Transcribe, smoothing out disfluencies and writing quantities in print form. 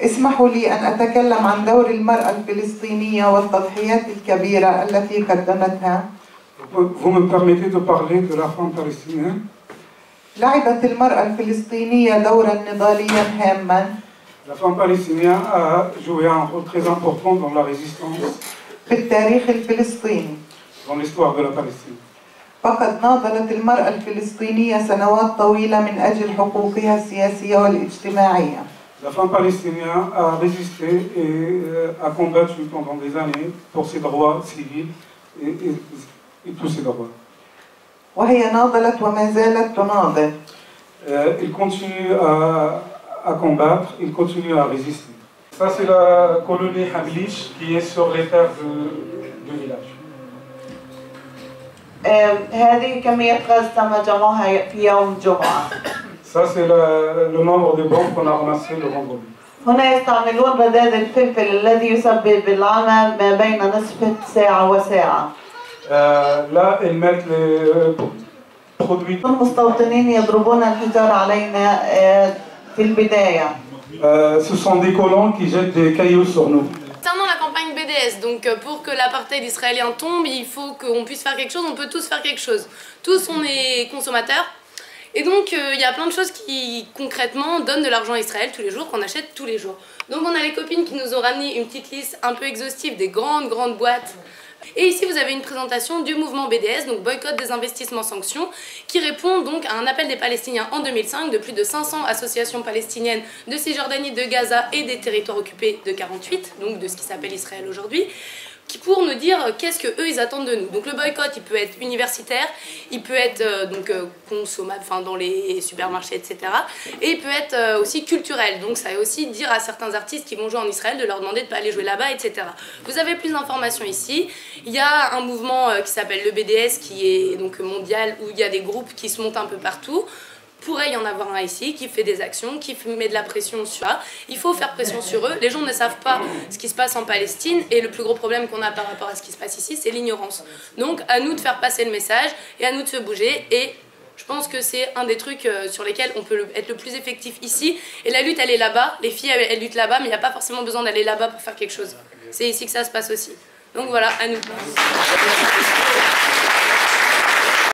اسمحوا لي أن أتكلم عن دور المرأة الفلسطينية والتضحيات الكبيرة التي قدمتها. Vous me permettez de parler de la femme palestinienne? لعبت المرأة الفلسطينية دورا نضاليا هاما. La femme palestinienne a joué un rôle très important dans la résistance. في التاريخ الفلسطيني. Dans l'histoire de la Palestine. فقد ناضلت المرأة الفلسطينية سنوات طويلة من أجل حقوقها السياسية والاجتماعية. La femme palestinienne a résisté et a combattu pendant des années pour ses droits civils et tous ses droits. وهي ناضلت وما زالت تناضل. Il continue à combattre, il continue à résister. Ça c'est la colonie Hamlish qui est sur les terres du village. هذه كمية غاز تم جمعها في يوم الجمعة. Ça c'est le nombre de bombes qu'on a ramassé le vendredi. هنا يستعملون رذاذ الفلفل الذي يسبب العمى ما بين نصف ساعة وساعة. Là ils mettent les produits. المستوطنين يضربون الحجار علينا في البداية. Ce sont des colons qui jettent des cailloux sur nous. Concernant la campagne BDS, donc pour que l'apartheid israélien tombe, il faut qu'on puisse faire quelque chose, on peut tous faire quelque chose. Tous on est consommateurs. Et donc il y a plein de choses qui concrètement donnent de l'argent à Israël tous les jours, qu'on achète tous les jours. Donc on a les copines qui nous ont ramené une petite liste un peu exhaustive des grandes boîtes. Et ici vous avez une présentation du mouvement BDS, donc boycott des investissements sanctions, qui répond donc à un appel des Palestiniens en 2005 de plus de 500 associations palestiniennes de Cisjordanie, de Gaza et des territoires occupés de 48, donc de ce qui s'appelle Israël aujourd'hui, qui pour nous dire qu'est-ce que eux ils attendent de nous. Donc le boycott il peut être universitaire, il peut être consommable, enfin dans les supermarchés etc. Et il peut être aussi culturel, donc ça veut aussi dire à certains artistes qui vont jouer en Israël de leur demander de ne pas aller jouer là-bas etc. Vous avez plus d'informations ici. Il y a un mouvement qui s'appelle le BDS qui est donc mondial, où il y a des groupes qui se montent un peu partout. Pourrait y en avoir un ici qui fait des actions, qui met de la pression sur eux. Il faut faire pression sur eux. Les gens ne savent pas ce qui se passe en Palestine et le plus gros problème qu'on a par rapport à ce qui se passe ici, c'est l'ignorance. Donc à nous de faire passer le message et à nous de se bouger et je pense que c'est un des trucs sur lesquels on peut être le plus effectif ici. Et la lutte elle est là-bas, les filles elles luttent là-bas mais il n'y a pas forcément besoin d'aller là-bas pour faire quelque chose. C'est ici que ça se passe aussi. Donc voilà, à nous.